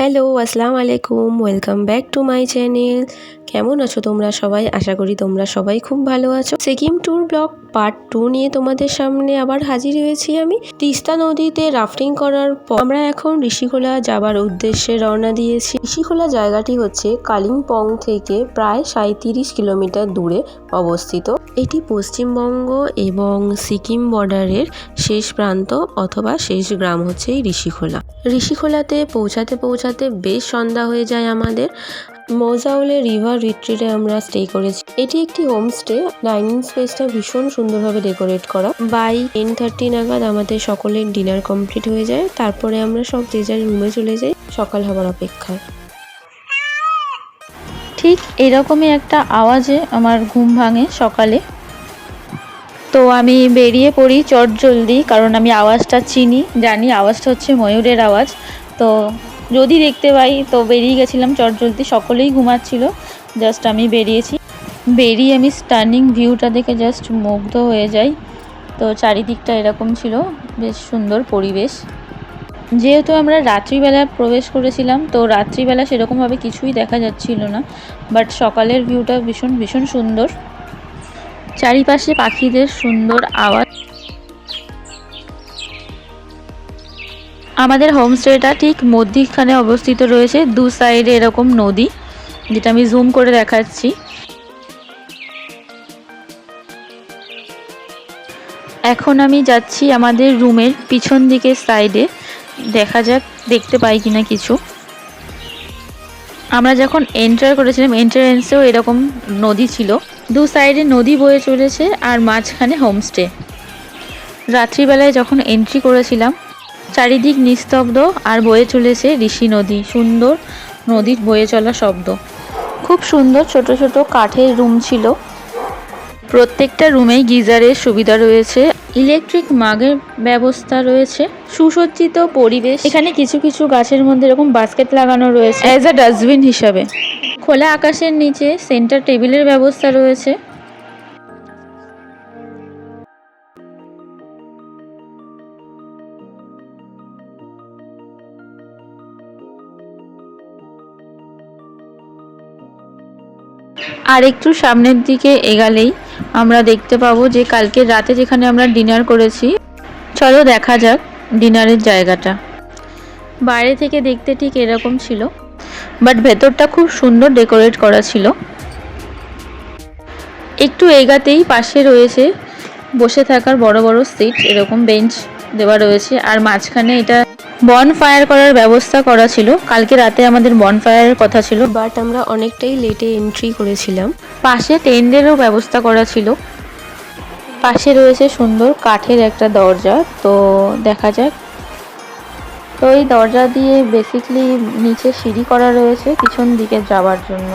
Hello, আসসালামু আলাইকুম। Welcome back to my channel. কেমন আছো তোমরা সবাই? আশা করি তোমরা সবাই খুব ভালো আছো। সিকিম ট্যুর ব্লগ পার্ট 2 নিয়ে তোমাদের সামনে আবার হাজির হয়েছি আমি। তিস্তা নদীতে রাফটিং করার পর আমরা এখন ঋষিখোলা যাবার উদ্দেশ্যে রওনা দিয়েছি। ঋষিখোলা জায়গাটি হচ্ছে কালিম্পং থেকে প্রায় 37 কিলোমিটার দূরে অবস্থিত। এটি পশ্চিমবঙ্গ এবং সিকিম বর্ডারের শেষ প্রান্ত অথবা শেষ গ্রাম হচ্ছে এই ঋষিখোলা। ঋষিখোলাতে পৌঁছাতে বেশ সন্ধ্যা হয়ে যায় আমাদের। মৌজাউলে রিভার রিট্রিটে আমরা স্টে করেছি। এটি একটি হোমস্টে। ডাইনিং স্পেসটা ভীষণ সুন্দরভাবে ডেকোরেট করা। বাই 10:30 নাগাদ আমাদের সকলের ডিনার কমপ্লিট হয়ে যায়। তারপরে আমরা সব যে যার রুমে চলে যাই সকাল হবার অপেক্ষায়। ঠিক এরকমই একটা আওয়াজে আমার ঘুম ভাঙে সকালে। তো আমি বেরিয়ে পড়ি চটজলদি, কারণ আমি আওয়াজটা চিনি, জানি আওয়াজটা হচ্ছে ময়ূরের আওয়াজ। তো যদি দেখতে পাই তো বেরিয়ে গেছিলাম চটজলদি। সকলেই ঘুমাচ্ছিল, জাস্ট আমি বেরিয়ে আমি স্টানিং ভিউটা দেখে জাস্ট মুগ্ধ হয়ে যাই। তো চারিদিকটা এরকম ছিল, বেশ সুন্দর পরিবেশ। যেহেতু আমরা রাত্রিবেলা প্রবেশ করেছিলাম, তো রাত্রিবেলা সেরকমভাবে কিছুই দেখা যাচ্ছিল না, বাট সকালের ভিউটা ভীষণ ভীষণ সুন্দর। চারিপাশে পাখিদের সুন্দর আওয়াজ। আমাদের হোমস্টেটা ঠিক মধ্যিখানে অবস্থিত রয়েছে, দু সাইডে এরকম নদী, যেটা আমি জুম করে দেখাচ্ছি। এখন আমি যাচ্ছি আমাদের রুমের পিছন দিকের সাইডে, দেখা যাক দেখতে পাই কিনা কিছু। আমরা যখন এন্টার করেছিলাম, এন্ট্রান্সেও এরকম নদী ছিল, দু সাইডে নদী বয়ে চলেছে আর মাঝখানে হোমস্টে। রাত্রিবেলায় যখন এন্ট্রি করেছিলাম, চারিদিক নিস্তব্ধ আর বয়ে চলেছে ঋষি নদী। সুন্দর নদীর বয়ে চলা শব্দ। খুব সুন্দর ছোট ছোট কাঠের রুম ছিল। প্রত্যেকটা রুমেই গিজারের সুবিধা রয়েছে, ইলেকট্রিক মাগের ব্যবস্থা রয়েছে, সুসজ্জিত পরিবেশ। এখানে কিছু কিছু গাছের মধ্যে এরকম বাস্কেট লাগানো রয়েছে অ্যাজ আ ডাস্টবিন হিসাবে। খোলা আকাশের নিচে সেন্টার টেবিলের ব্যবস্থা রয়েছে। আর একটু সামনের দিকে এগালেই আমরা দেখতে পাবো যে কালকে রাতে যেখানে আমরা ডিনার করেছি। চলো দেখা যাক ডিনারের জায়গাটা। বাইরে থেকে দেখতে ঠিক এরকম ছিল, বাট ভেতরটা খুব সুন্দর ডেকোরেট করা ছিল। একটু এগাতেই পাশে রয়েছে বসে থাকার বড় বড় সিট, এরকম বেঞ্চ দেওয়া রয়েছে। আর মাঝখানে এটা বনফায়ার করার ব্যবস্থা করা ছিল। কালকে রাতে আমাদের বনফায়ারের কথা ছিল, বাট আমরা অনেকটাই লেটে এন্ট্রি করেছিলাম। পাশে টেন্টেরও ব্যবস্থা করা ছিল। পাশে রয়েছে সুন্দর কাঠের একটা দরজা, তো দেখা যাক। তো এই দরজা দিয়ে বেসিক্যালি নিচে সিঁড়ি করা রয়েছে পিছন দিকে যাওয়ার জন্য।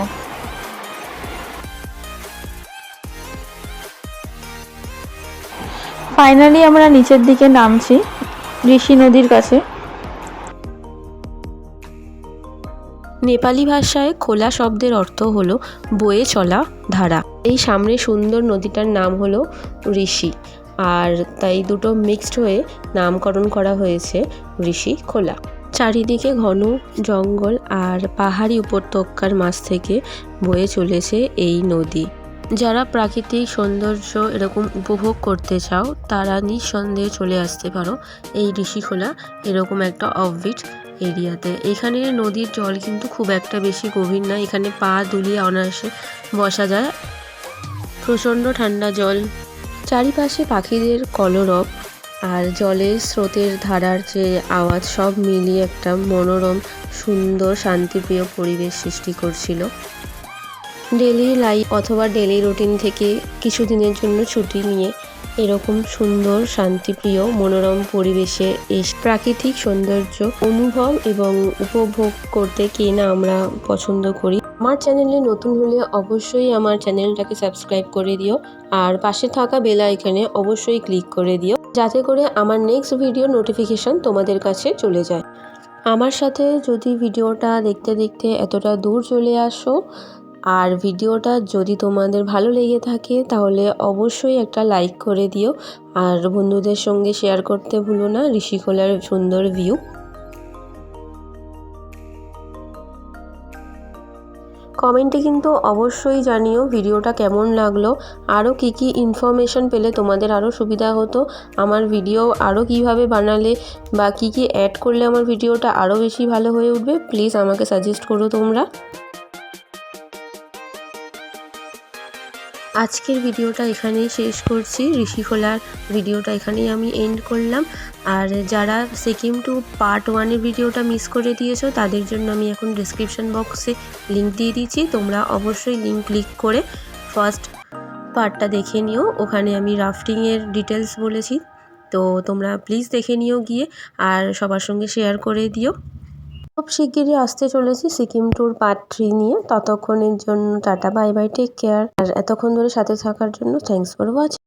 ফাইনালি আমরা নিচের দিকে নামছি ঋষি নদীর কাছে। নেপালি ভাষায় খোলা শব্দের অর্থ হলো বয়ে চলা ধারা। এই সামনে সুন্দর নদীটার নাম হলো ঋষি, আর তাই দুটো মিক্সড হয়ে নামকরণ করা হয়েছে ঋষিখোলা। চারিদিকে ঘন জঙ্গল আর পাহাড়ি উপত্যকার মাঝ থেকে বয়ে চলেছে এই নদী। যারা প্রাকৃতিক সৌন্দর্য এরকম উপভোগ করতে চাও তারা নিঃসন্দেহে চলে আসতে পারো এই ঋষিখোলা এরকম একটা অফবিট এরিয়াতে। এখানে নদীর জল কিন্তু খুব একটা বেশি গভীর না, এখানে পা দুলিয়ে অনায়াসে বসা যায়। প্রচণ্ড ঠান্ডা জল, চারিপাশে পাখিদের কলরব আর জলের স্রোতের ধারার যে আওয়াজ, সব মিলিয়ে একটা মনোরম সুন্দর শান্তিপ্রিয় পরিবেশ সৃষ্টি করছিল। ডেলি লাইফ অথবা ডেলি রুটিন থেকে কিছুদিনের জন্য ছুটি নিয়ে এরকম সুন্দর শান্তিপ্রিয় মনোরম পরিবেশে প্রাকৃতিক সৌন্দর্য অনুভব এবং উপভোগ করতে কে না আমরা পছন্দ করি। আমার চ্যানেলে নতুন হলে অবশ্যই আমার চ্যানেলটাকে সাবস্ক্রাইব করে দিও, আর পাশে থাকা বেল আইকনে অবশ্যই ক্লিক করে দিও, যাতে করে আমার নেক্সট ভিডিও নোটিফিকেশন তোমাদের কাছে চলে যায়। আমার সাথে যদি ভিডিওটা দেখতে দেখতে এতটা দূর চলে আসো, আর ভিডিওটা যদি তোমাদের ভালো লেগে থাকে তাহলে অবশ্যই একটা লাইক করে দিও, আর বন্ধুদের সঙ্গে শেয়ার করতে ভুলো না ঋষিখোলার সুন্দর ভিউ। কমেন্টে কিন্তু অবশ্যই জানিও ভিডিওটা কেমন লাগলো, আরও কী কী ইনফরমেশান পেলে তোমাদের আরও সুবিধা হতো, আমার ভিডিও আরও কীভাবে বানালে বা কী কী অ্যাড করলে আমার ভিডিওটা আরও বেশি ভালো হয়ে উঠবে, প্লিজ আমাকে সাজেস্ট করো তোমরা। আজকের ভিডিওটা এখানেই শেষ করছি, ঋষিখোলার ভিডিওটা এখানেই আমি এন্ড করলাম। আর যারা সিকিম টু পার্ট 1-এর ভিডিওটা মিস করে দিয়েছো তাদের জন্য আমি এখন ডিসক্রিপশান বক্সে লিঙ্ক দিয়ে দিচ্ছি, তোমরা অবশ্যই লিঙ্ক ক্লিক করে ফার্স্ট পার্টটা দেখে নিও। ওখানে আমি রাফটিংয়ের ডিটেলস বলেছি, তো তোমরা প্লিজ দেখে নিও গিয়ে, আর সবার সঙ্গে শেয়ার করে দিও। খুব শিগগিরই আসতে চলেছি সিকিম ট্যুর পার্ট 3 নিয়ে। ততক্ষণের জন্য tata, bye bye, take care. আর এতক্ষণ ধরে সাথে থাকার জন্য থ্যাঙ্কস ফর ওয়াচিং।